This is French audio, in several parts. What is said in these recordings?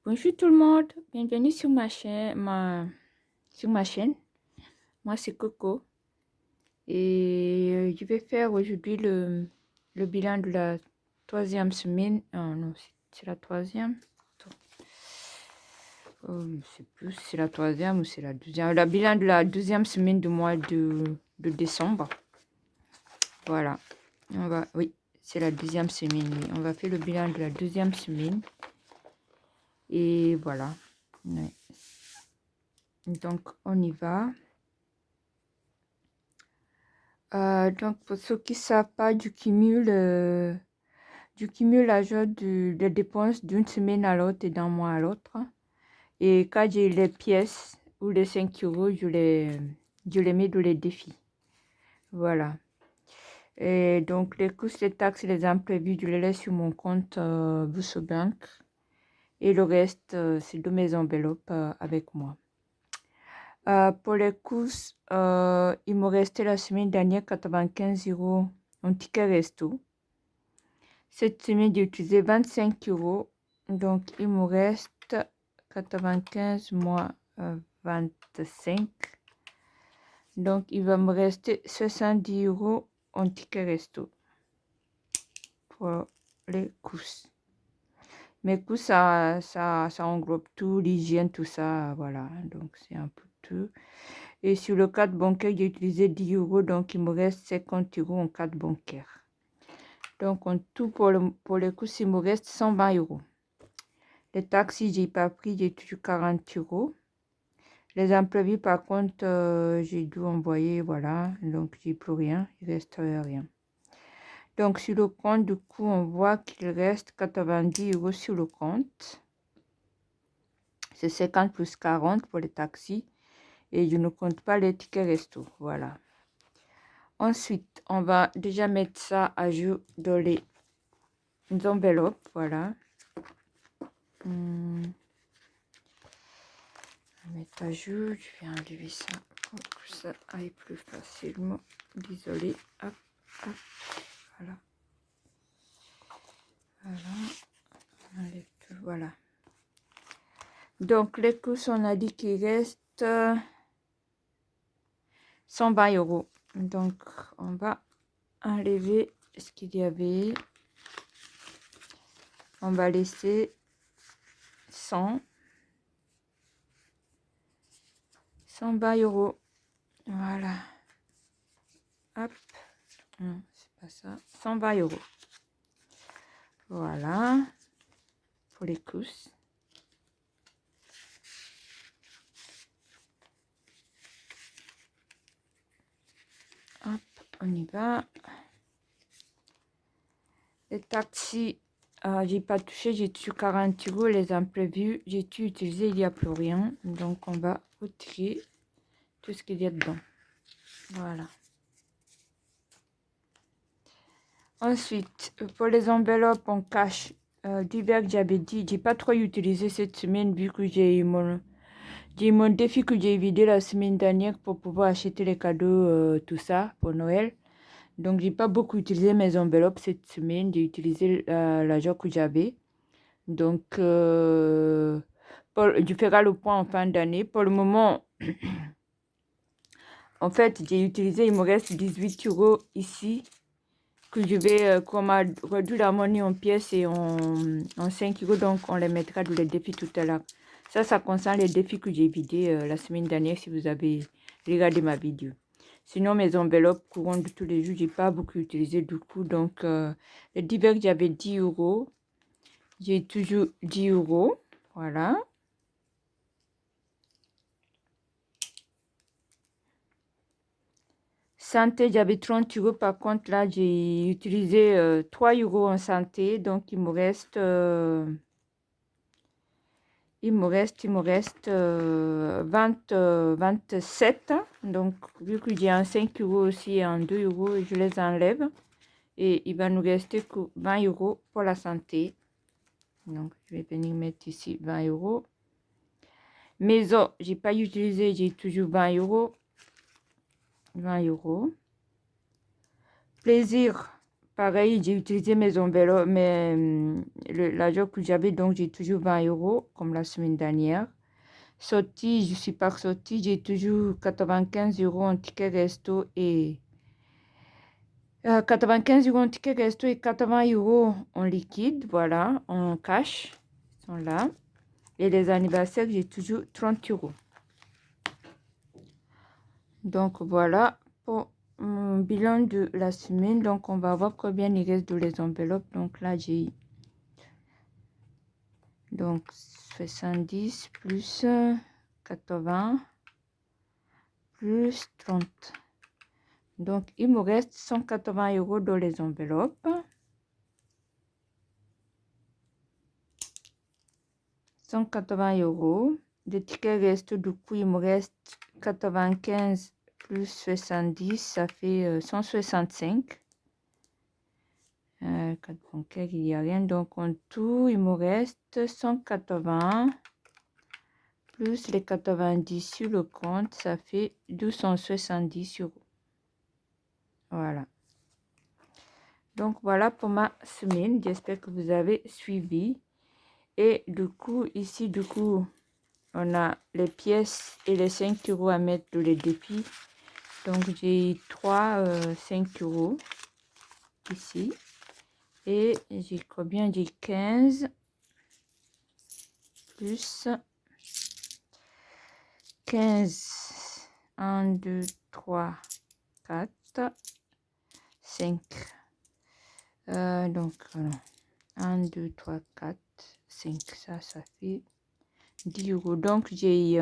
Bonjour tout le monde, bienvenue sur ma chaîne. Moi c'est Coco et je vais faire aujourd'hui le bilan de la troisième semaine. Non, c'est la troisième. Attends. Je sais plus si c'est la troisième ou c'est la deuxième. Le bilan de la deuxième semaine du mois de décembre. Voilà. Oui, c'est la deuxième semaine. Oui. On va faire le bilan de la deuxième semaine. Et voilà. Ouais. Donc, on y va. Donc, pour ceux qui ne savent pas, du cumul l'ajout des dépenses d'une semaine à l'autre et d'un mois à l'autre. Et quand j'ai les pièces ou les 5 euros, je les mets dans les défis. Voilà. Et donc, les coûts, les taxes et les imprévus, je les laisse sur mon compte Bourse Bank. Et le reste, c'est de mes enveloppes avec moi. Pour les courses, il me restait la semaine dernière 95 euros en ticket resto. Cette semaine, j'ai utilisé 25 euros. Donc, il me reste 95 moins 25. Donc, il va me rester 70 euros en ticket resto pour les courses. Mes courses, ça englobe tout, l'hygiène, tout ça, voilà. Donc, c'est un peu tout. Et sur le carte bancaire, j'ai utilisé 10 euros, donc il me reste 50 euros en carte bancaire. Donc, en tout, pour les courses, il me reste 120 euros. Les taxis, j'ai pas pris, j'ai toujours 40 euros. Les imprévus, par contre, j'ai dû envoyer, voilà. Donc, j'ai plus rien, il reste rien. Donc, sur le compte, du coup, on voit qu'il reste 90 euros sur le compte. C'est 50 plus 40 pour les taxis. Et je ne compte pas les tickets resto, voilà. Ensuite, on va déjà mettre ça à jour dans les enveloppes, voilà. On va mettre à jour, je vais enlever ça pour que ça aille plus facilement. Désolée, hop, hop, voilà. Voilà, on enlève tout, voilà. Donc, les courses, on a dit qu'il reste 120 euros. Donc, on va enlever ce qu'il y avait. On va laisser 120 euros. Voilà. Hop. Non, c'est pas ça. 120 euros. Voilà. Pour les courses. Hop, on y va. Les taxis, j'ai pas touché, j'ai tué 40 euros. Les imprévus, j'ai tout utilisé, il n'y a plus rien. Donc, on va retirer tout ce qu'il y a dedans. Voilà. Ensuite, pour les enveloppes en cash, divers que j'avais dit, j'ai pas trop utilisé cette semaine vu que j'ai eu mon défi que j'ai vidé la semaine dernière pour pouvoir acheter les cadeaux, tout ça pour Noël. Donc, j'ai pas beaucoup utilisé mes enveloppes cette semaine. J'ai utilisé l'argent que j'avais. Donc, je ferai le point en fin d'année. Pour le moment, en fait, j'ai utilisé, il me reste 18 euros ici que je vais, qu'on m'a réduit la monnaie en pièces et en 5 euros. Donc, on les mettra dans les défis tout à l'heure. Ça concerne les défis que j'ai vidés la semaine dernière si vous avez regardé ma vidéo. Sinon, mes enveloppes courantes de tous les jours, j'ai pas beaucoup utilisé du coup. Donc, les divers, j'avais 10 euros. J'ai toujours 10 euros. Voilà. Santé, j'avais 30 euros. Par contre, là, j'ai utilisé 3 euros en santé. Donc, il me reste 27. Donc, vu que j'ai un 5 euros aussi et un 2 euros, je les enlève. Et il va nous rester que 20 euros pour la santé. Donc, je vais venir mettre ici 20 euros. Maison, j'ai pas utilisé, j'ai toujours 20 euros. 20 euros. Plaisir, pareil, j'ai utilisé mes enveloppes, l'argent que j'avais, donc j'ai toujours 20 € comme la semaine dernière. Sortie, je suis pas sortie, j'ai toujours 95 € en ticket resto et 95 € en ticket resto et 80 € en liquide, voilà, en cash, ils sont là. Et les anniversaires, j'ai toujours 30 €. Donc voilà pour mon bilan de la semaine. Donc on va voir combien il reste de les enveloppes. Donc là j'ai donc 70 plus 80 plus 30. Donc il me reste 180 € dans les enveloppes. 180 €. Le ticket reste, du coup il me reste 95 plus 70, ça fait 165. 4 bancaires, il n'y a rien. Donc en tout, il me reste 180 plus les 90 sur le compte, ça fait 270 €. Voilà. Donc voilà pour ma semaine. J'espère que vous avez suivi. Et du coup, ici, du coup, on a les pièces et les 5 € à mettre dans les défis. Donc j'ai 3 5 € ici. Et j'ai combien? J'ai 15 plus 15. 1, 2, 3, 4, 5. Donc, 1, 2, 3, 4, 5. Ça fait 10 €. Donc, j'ai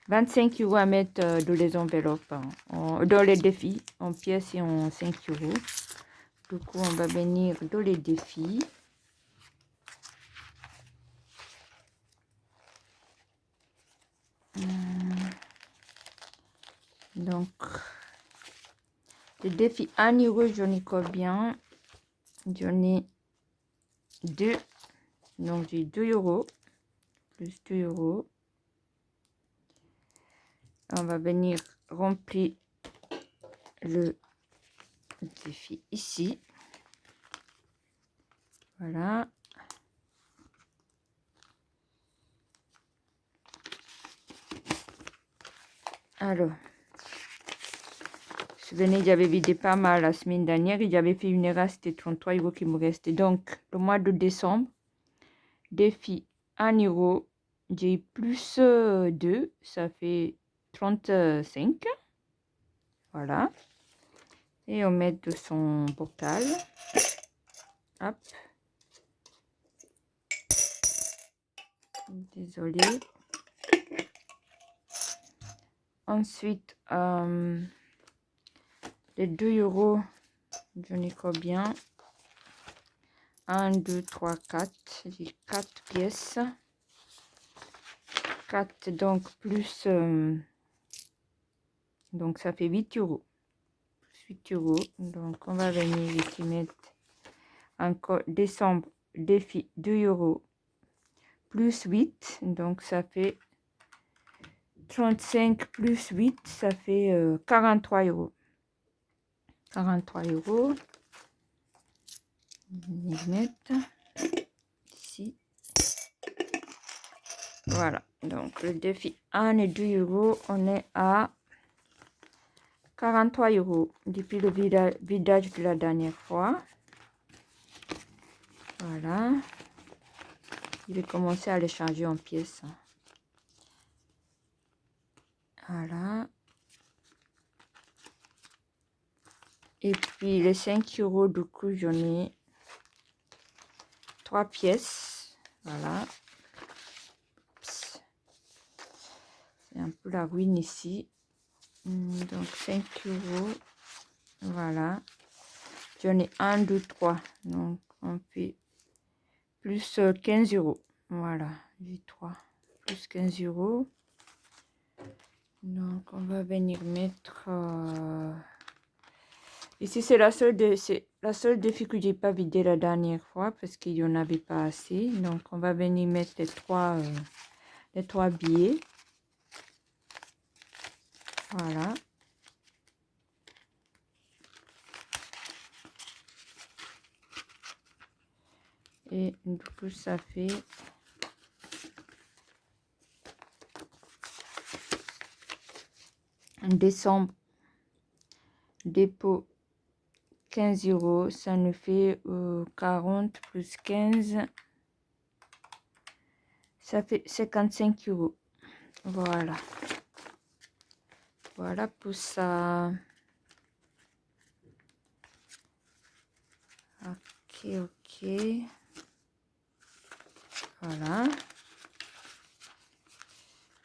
25 € à mettre dans les enveloppes, dans les défis, en pièces et en 5 €. Du coup, on va venir dans les défis. Donc, le défi 1 €, j'en ai combien? J'en ai 2. Donc, j'ai 2 € plus 2 €. On va venir remplir le défi ici. Voilà. Alors, souvenez, j'avais vidé pas mal la semaine dernière et j'avais fait une erreur, c'était 33 € qui me restait. Donc, le mois de décembre, défi 1 €, j'ai plus 2, ça fait 35. Voilà. Et on met de son bocal. Hop. Désolée. Ensuite, les 2 €, j'en ai combien? 1, 2, 3, 4. J'ai 4 pièces. 4, donc plus... donc ça fait 8 €. 8 €. Donc on va venir ici mettre encore décembre, défi 2 € plus 8. Donc ça fait 35 plus 8, ça fait 43 €. 43 €. Je vais mettre ici. Voilà. Donc le défi 1 et 2 €, on est à 43 € depuis le vidage de la dernière fois. Voilà. Je vais commencer à les changer en pièces. Voilà. Et puis les 5 €, du coup, j'en ai 3 pièces. Voilà. C'est un peu la ruine ici. Donc 5 €. Voilà. J'en ai 1, 2, 3. Donc on fait plus 15 €. Voilà. J'ai 3. Plus 15 €. Donc on va venir mettre... ici c'est la seule défi que j'ai pas vidé la dernière fois parce qu'il n'y en avait pas assez. Donc on va venir mettre les 3 billets. Voilà. Et du coup, ça fait décembre, dépôt 15 €, ça nous fait 40 plus 15, ça fait 55 €. Voilà. Voilà pour ça. Ok, ok. Voilà.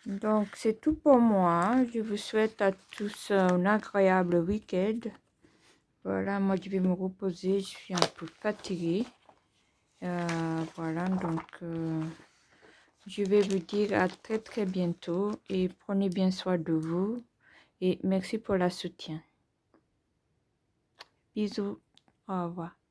Donc, c'est tout pour moi. Je vous souhaite à tous un agréable week-end. Voilà, moi, je vais me reposer. Je suis un peu fatiguée. Voilà, donc, je vais vous dire à très, très bientôt. Et prenez bien soin de vous. Et merci pour le soutien. Bisous. Au revoir.